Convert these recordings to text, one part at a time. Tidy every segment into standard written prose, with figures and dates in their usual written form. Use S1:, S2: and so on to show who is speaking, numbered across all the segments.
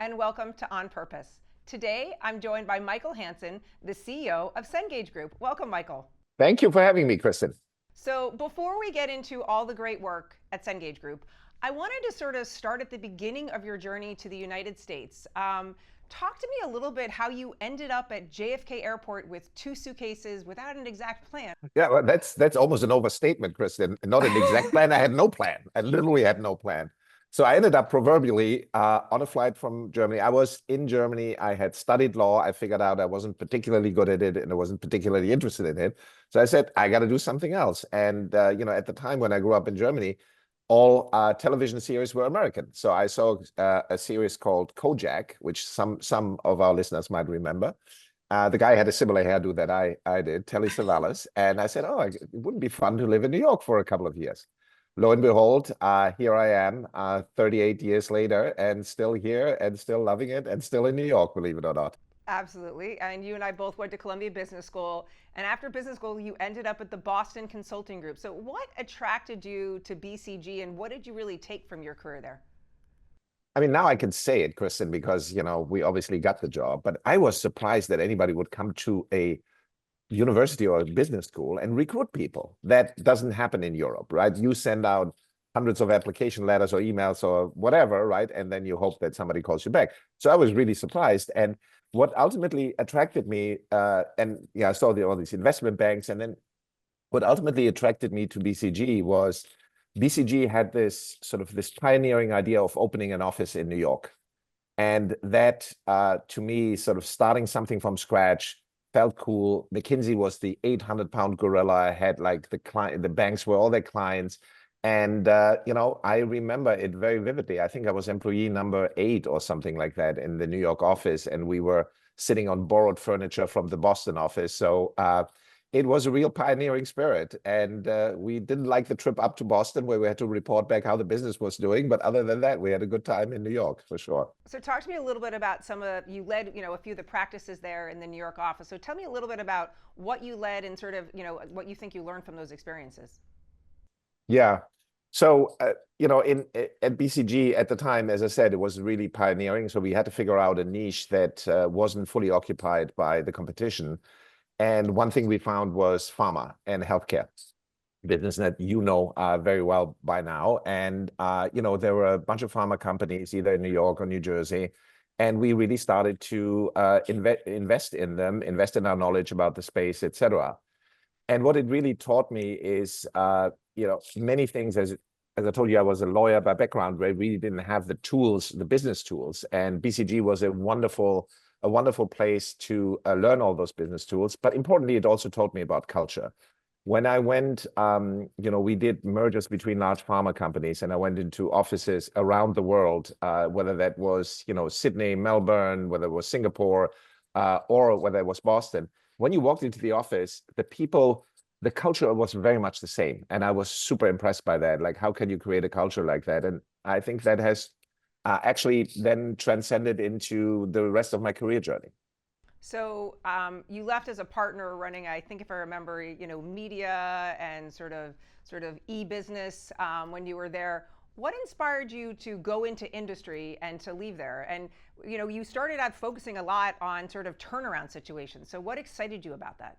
S1: and welcome to On Purpose. Today, I'm joined by Michael Hansen, the CEO of Cengage Group. Welcome, Michael.
S2: Thank you for having me, Kristen.
S1: So before we get into all the great work at Cengage Group, I wanted to sort of start at the beginning of your journey to the United States. Talk to me a little bit how you ended up at JFK Airport with 2 suitcases without an exact plan.
S2: Yeah, well, that's almost an overstatement, Kristen. Not an exact plan. I had no plan. I literally had no plan. So I ended up proverbially on a flight from Germany. I was in Germany. I had studied law. I figured out I wasn't particularly good at it and I wasn't particularly interested in it. So I said, I got to do something else. And, at the time when I grew up in Germany, all television series were American. So I saw a series called Kojak, which some of our listeners might remember. The guy had a similar hairdo that I did, Telly Savalas. And I said, oh, it wouldn't be fun to live in New York for a couple of years. Lo and behold, here I am 38 years later and still here and still loving it and still in New York, believe it or not.
S1: Absolutely. And you and I both went to Columbia Business School. And after business school, you ended up at the Boston Consulting Group. So what attracted you to BCG and what did you really take from your career there?
S2: I mean, now I can say it, Kristen, because, we obviously got the job, but I was surprised that anybody would come to a university or a business school and recruit people. That doesn't happen in Europe, right? You send out hundreds of application letters or emails or whatever, right? And then you hope that somebody calls you back. So I was really surprised. And what ultimately attracted me, I saw all these investment banks, and then what ultimately attracted me to BCG was BCG had this pioneering idea of opening an office in New York. And that, to me, sort of starting something from scratch felt cool. McKinsey was the 800-pound gorilla. I had the banks were all their clients. And, I remember it very vividly. I think I was employee number 8 or something like that in the New York office. And we were sitting on borrowed furniture from the Boston office. So it was a real pioneering spirit. And we didn't like the trip up to Boston where we had to report back how the business was doing. But other than that, we had a good time in New York, for sure.
S1: So talk to me a little bit about you led, a few of the practices there in the New York office. So tell me a little bit about what you led and sort of, what you think you learned from those experiences.
S2: Yeah. So, at BCG at the time, as I said, it was really pioneering. So we had to figure out a niche that wasn't fully occupied by the competition. And one thing we found was pharma and healthcare business that very well by now. And, there were a bunch of pharma companies, either in New York or New Jersey. And we really started to invest in them, invest in our knowledge about the space, et cetera. And what it really taught me is, many things. As I told you, I was a lawyer by background, where I really didn't have the tools, the business tools. And BCG was a wonderful place to learn all those business tools. But importantly, it also taught me about culture. When I went, we did mergers between large pharma companies, and I went into offices around the world, whether that was, Sydney, Melbourne, whether it was Singapore, or whether it was Boston. When you walked into the office, the culture was very much the same. And I was super impressed by that. Like, how can you create a culture like that? And I think that has actually then transcended into the rest of my career journey.
S1: So you left as a partner running, I think if I remember, media and sort of e-business when you were there. What inspired you to go into industry and to leave there? And you started out focusing a lot on sort of turnaround situations. So what excited you about that?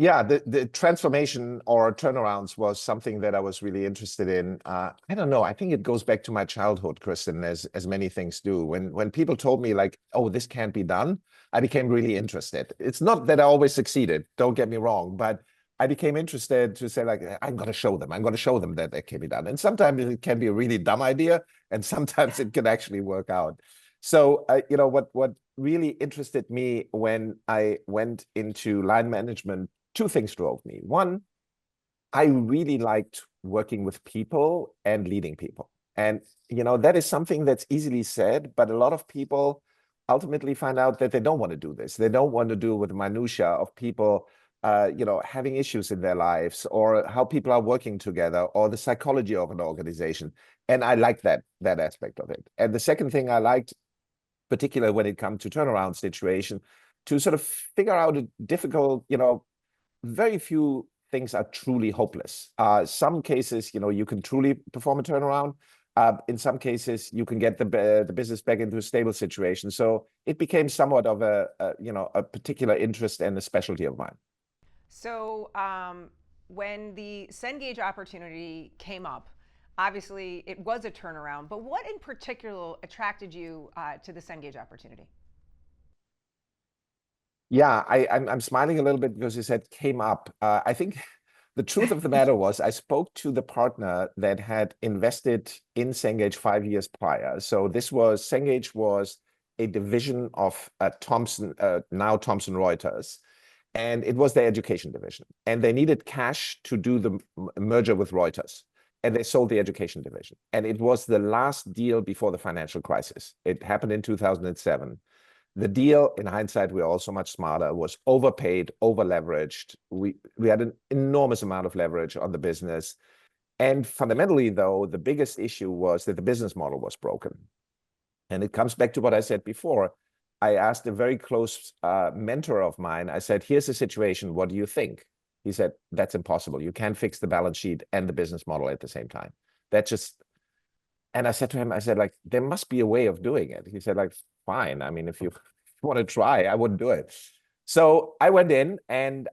S2: Yeah, the transformation or turnarounds was something that I was really interested in. I don't know. I think it goes back to my childhood, Kristen, as many things do. When people told me like, oh, this can't be done, I became really interested. It's not that I always succeeded, don't get me wrong, but I became interested to say like, I'm going to show them. I'm going to show them that it can be done. And sometimes it can be a really dumb idea, and sometimes it can actually work out. So, what really interested me when I went into line management, 2 things drove me. One, I really liked working with people and leading people. And, that is something that's easily said, but a lot of people ultimately find out that they don't want to do this. They don't want to do with the minutia of people, having issues in their lives, or how people are working together, or the psychology of an organization. And I liked that aspect of it. And the second thing I liked, particularly when it comes to turnaround situation, to sort of figure out a difficult, very few things are truly hopeless. Some cases, you can truly perform a turnaround. In some cases, you can get the business back into a stable situation. So it became somewhat of a particular interest and a specialty of mine.
S1: So when the Cengage opportunity came up, obviously it was a turnaround. But what in particular attracted you to the Cengage opportunity?
S2: Yeah, I'm smiling a little bit because you said came up. I think the truth of the matter was I spoke to the partner that had invested in Cengage 5 years prior. So Cengage was a division of Thomson, now Thomson Reuters, and it was their education division. And they needed cash to do the merger with Reuters. And they sold the education division. And it was the last deal before the financial crisis. It happened in 2007. The deal, in hindsight, we're also much smarter, was overpaid, over leveraged. We had an enormous amount of leverage on the business. And fundamentally, though, the biggest issue was that the business model was broken. And it comes back to what I said before. I asked a very close mentor of mine, I said, here's the situation. What do you think? He said, that's impossible. You can't fix the balance sheet and the business model at the same time. And I said to him, I said, like, there must be a way of doing it. He said, like, fine. I mean, if you want to try, I wouldn't do it. So I went in, and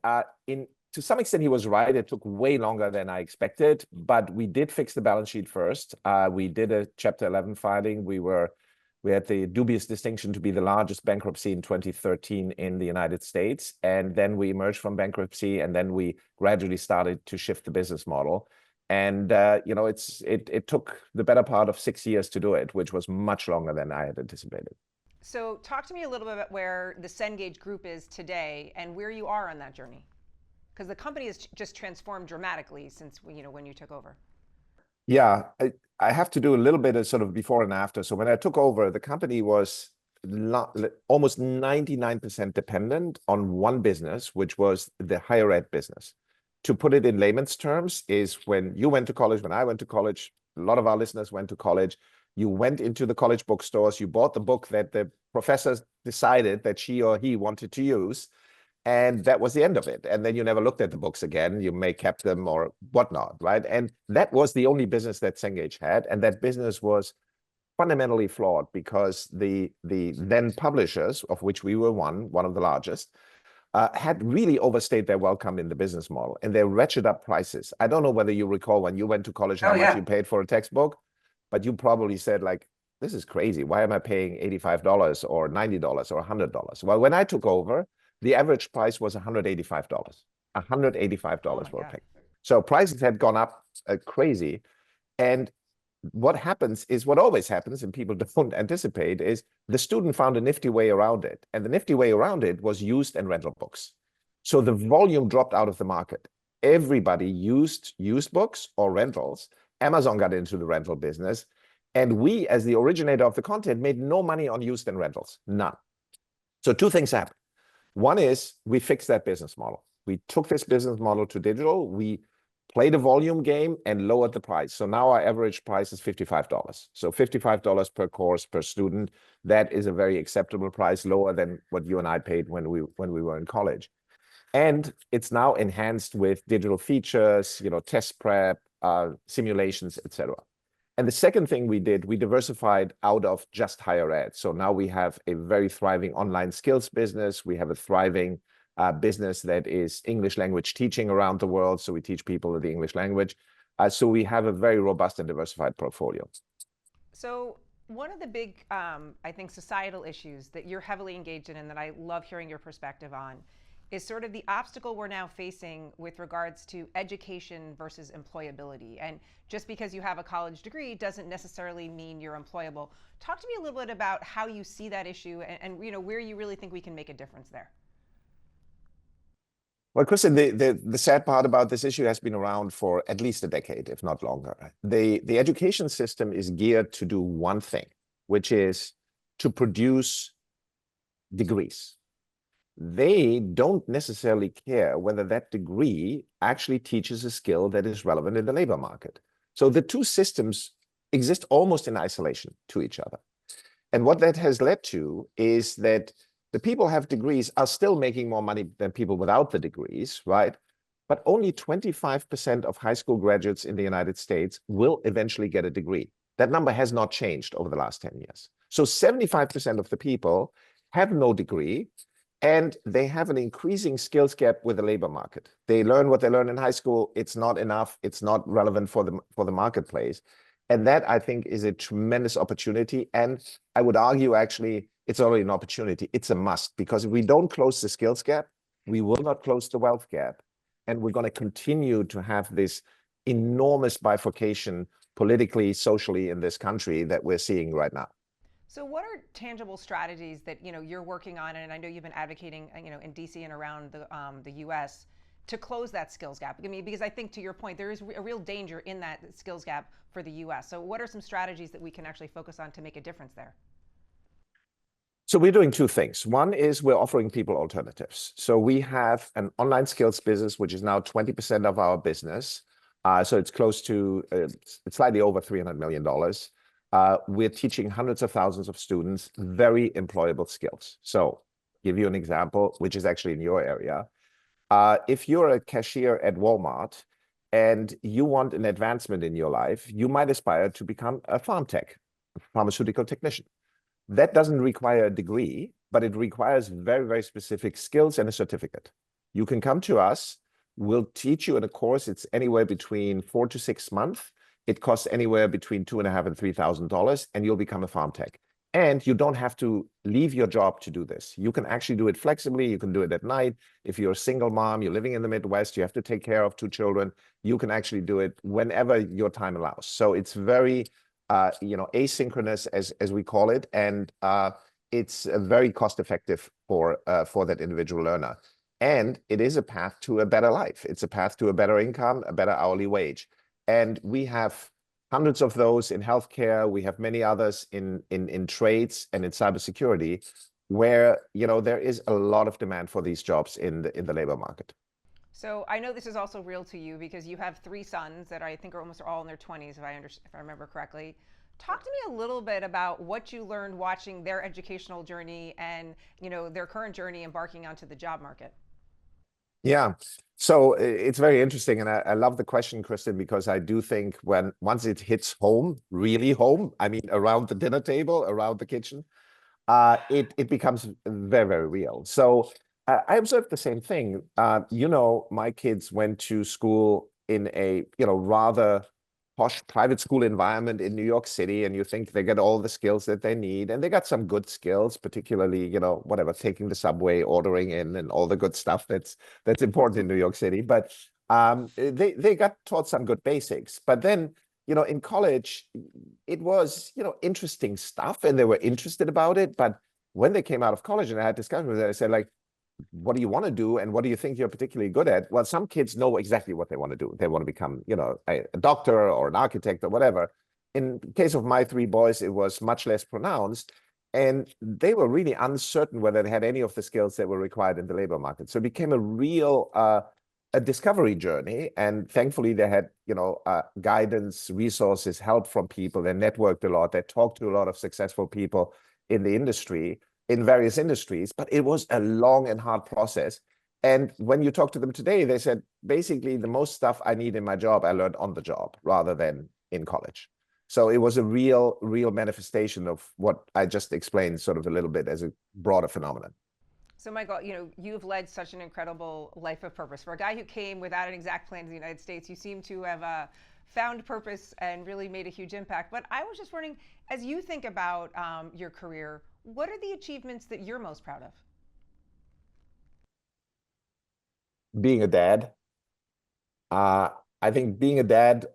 S2: to some extent, he was right. It took way longer than I expected, but we did fix the balance sheet first. We did a Chapter 11 filing. We had the dubious distinction to be the largest bankruptcy in 2013 in the United States. And then we emerged from bankruptcy, and then we gradually started to shift the business model. And it took the better part of 6 years to do it, which was much longer than I had anticipated.
S1: So talk to me a little bit about where the Cengage Group is today and where you are on that journey, because the company has just transformed dramatically since when you took over.
S2: Yeah, I have to do a little bit of sort of before and after. So when I took over, the company was almost 99% dependent on one business, which was the higher ed business. To put it in layman's terms, is when you went to college, when I went to college, a lot of our listeners went to college, you went into the college bookstores, you bought the book that the professor decided that she or he wanted to use, and that was the end of it. And then you never looked at the books again. You may kept them or whatnot, right? And that was the only business that Cengage had, and that business was fundamentally flawed because the then publishers, of which we were one of the largest, had really overstayed their welcome in the business model, and they ratcheted up prices. I don't know whether you recall when you went to college how much you paid for a textbook, but you probably said, like, this is crazy. Why am I paying $85 or $90 or $100? Well, when I took over, the average price was $185. $185 for a textbook. So prices had gone up crazy. And what happens is what always happens, and people don't anticipate, is the student found a nifty way around it. And the nifty way around it was used and rental books. So the volume dropped out of the market. Everybody used books or rentals. Amazon got into the rental business. And we, as the originator of the content, made no money on used and rentals. None. So two things happened. One is we fixed that business model. We took this business model to digital. We played a volume game and lowered the price. So now our average price is $55. So $55 per course per student. That is a very acceptable price, lower than what you and I paid when we were in college. And it's now enhanced with digital features, test prep, simulations, etc. And the second thing we did, we diversified out of just higher ed. So now we have a very thriving online skills business. We have a thriving business that is English language teaching around the world. So we teach people the English language. So we have a very robust and diversified portfolio.
S1: So one of the big, I think, societal issues that you're heavily engaged in and that I love hearing your perspective on is sort of the obstacle we're now facing with regards to education versus employability. And just because you have a college degree doesn't necessarily mean you're employable. Talk to me a little bit about how you see that issue and where you really think we can make a difference there.
S2: Well, Kristen, the sad part about this issue has been around for at least a decade, if not longer. The education system is geared to do one thing, which is to produce degrees. They don't necessarily care whether that degree actually teaches a skill that is relevant in the labor market. So the two systems exist almost in isolation to each other. And what that has led to is that the people who have degrees are still making more money than people without the degrees, right? But only 25% of high school graduates in the United States will eventually get a degree. That number has not changed over the last 10 years. So 75% of the people have no degree, and they have an increasing skills gap with the labor market. They learn what they learn in high school. It's not enough. It's not relevant for the marketplace. And that, I think, is a tremendous opportunity. And I would argue, actually, it's already an opportunity. It's a must, because if we don't close the skills gap, we will not close the wealth gap. And we're going to continue to have this enormous bifurcation politically, socially in this country that we're seeing right now.
S1: So, what are tangible strategies that you're working on, and I know you've been advocating, in DC and around the U.S. to close that skills gap? I mean, because I think, to your point, there is a real danger in that skills gap for the U.S. So, what are some strategies that we can actually focus on to make a difference there?
S2: So we're doing two things. One is we're offering people alternatives. So we have an online skills business, which is now 20% of our business. So it's close to, it's slightly over $300 million. We're teaching hundreds of thousands of students very employable skills. So give you an example, which is actually in your area. If you're a cashier at Walmart and you want an advancement in your life, you might aspire to become a farm tech, pharmaceutical technician. That doesn't require a degree, but it requires very, very specific skills and a certificate. You can come to us. We'll teach you in a course. It's anywhere between 4 to 6 months. It costs anywhere between $2,500 and $3,000, and you'll become a farm tech. And you don't have to leave your job to do this. You can actually do it flexibly. You can do it at night. If you're a single mom, you're living in the Midwest, you have to take care of 2 children, you can actually do it whenever your time allows. So it's very asynchronous, as we call it, and it's very cost effective for that individual learner. And it is a path to a better life. It's a path to a better income, a better hourly wage. And we have hundreds of those in healthcare. We have many others in trades and in cybersecurity, where there is a lot of demand for these jobs in the labor market.
S1: So I know this is also real to you because you have 3 sons that I think are almost all in their 20s, if I remember correctly. Talk to me a little bit about what you learned watching their educational journey and their current journey embarking onto the job market.
S2: Yeah, so it's very interesting, and I love the question, Kristen, because I do think once it hits home, really home, I mean around the dinner table, around the kitchen, it becomes very, very real. So I observed the same thing. My kids went to school in a rather posh private school environment in New York City, and you think they get all the skills that they need, and they got some good skills, particularly taking the subway, ordering in, and all the good stuff that's important in New York City. But they got taught some good basics. But then in college, it was interesting stuff, and they were interested about it. But when they came out of college and I had discussions with them, I said, like, what do you want to do, and what do you think you're particularly good at? Well, some kids know exactly what they want to do. They want to become, a doctor or an architect or whatever. In the case of my 3 boys, it was much less pronounced, and they were really uncertain whether they had any of the skills that were required in the labor market. So it became a real a discovery journey, and thankfully they had guidance, resources, help from people. They networked a lot. They talked to a lot of successful people in the industry, in various industries, but it was a long and hard process. And when you talk to them today, they said, basically, the most stuff I need in my job, I learned on the job rather than in college. So it was a real manifestation of what I just explained sort of a little bit as a broader phenomenon.
S1: So Michael, you've led such an incredible life of purpose. For a guy who came without an exact plan to the United States, you seem to have found purpose and really made a huge impact. But I was just wondering, as you think about your career, what are the achievements that you're most proud of?
S2: Being a dad. I think being a dad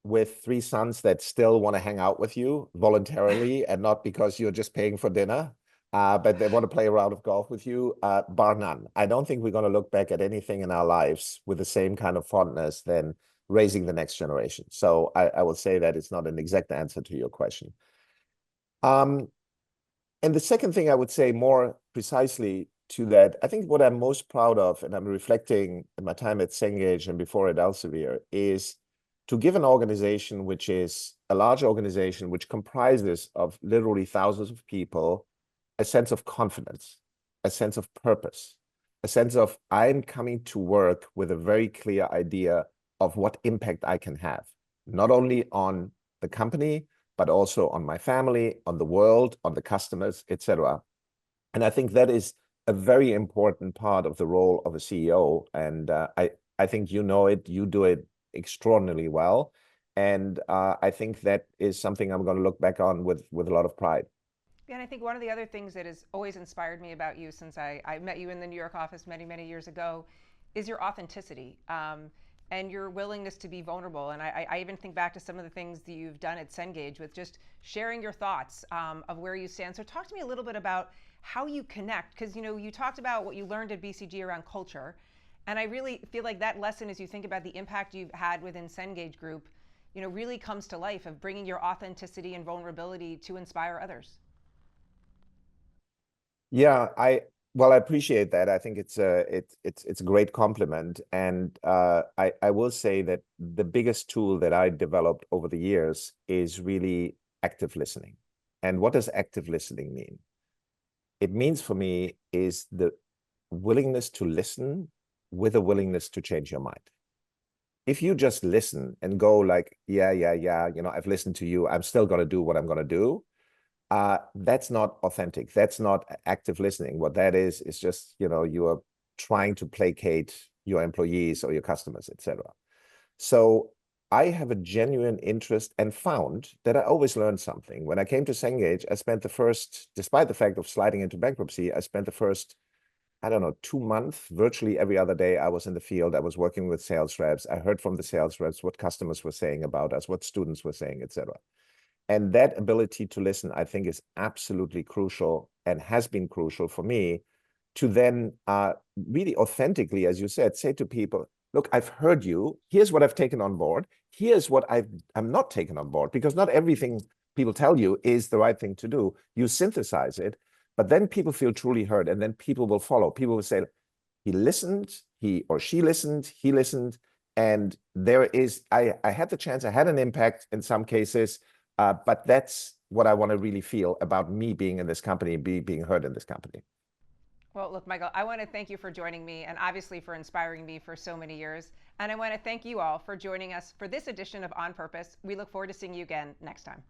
S2: with 3 sons that still want to hang out with you voluntarily and not because you're just paying for dinner, but they want to play a round of golf with you, bar none. I don't think we're going to look back at anything in our lives with the same kind of fondness than raising the next generation. So I will say that it's not an exact answer to your question. And the second thing I would say more precisely to that, I think what I'm most proud of, and I'm reflecting in my time at Cengage and before at Elsevier, is to give an organization which is a large organization which comprises of literally thousands of people a sense of confidence, a sense of purpose, a sense of I'm coming to work with a very clear idea of what impact I can have, not only on the company, but also on my family, on the world, on the customers, etc. And I think that is a very important part of the role of a CEO. And I think you know it, you do it extraordinarily well. And I think that is something I'm going to look back on with a lot of pride.
S1: And I think one of the other things that has always inspired me about you since I met you in the New York office many, many years ago is your authenticity, and your willingness to be vulnerable. And I even think back to some of the things that you've done at Cengage with just sharing your thoughts, of where you stand. So talk to me a little bit about how you connect, because you talked about what you learned at BCG around culture. And I really feel like that lesson, as you think about the impact you've had within Cengage Group, really comes to life of bringing your authenticity and vulnerability to inspire others.
S2: Yeah, I appreciate that. I think it's a great compliment, and I will say that the biggest tool that I developed over the years is really active listening. And what does active listening mean? It means for me is the willingness to listen with a willingness to change your mind. If you just listen and go like, yeah, yeah, yeah, I've listened to you, I'm still going to do what I'm going to do, that's not authentic. That's not active listening. What that is just, you are trying to placate your employees or your customers, etc. So I have a genuine interest and found that I always learn something. When I came to Cengage, despite the fact of sliding into bankruptcy, I spent the first, I don't know, 2 months, virtually every other day I was in the field. I was working with sales reps. I heard from the sales reps what customers were saying about us, what students were saying, etc. And that ability to listen, I think, is absolutely crucial and has been crucial for me to then really authentically, as you said, say to people, look, I've heard you. Here's what I've taken on board. Here's what I'm not taken on board, because not everything people tell you is the right thing to do. You synthesize it, but then people feel truly heard, and then people will follow. People will say, he listened, he or she listened, he listened, and I had the chance, I had an impact in some cases, but that's what I want to really feel about me being in this company, being heard in this company.
S1: Well, look, Michael, I want to thank you for joining me and obviously for inspiring me for so many years. And I want to thank you all for joining us for this edition of On Purpose. We look forward to seeing you again next time.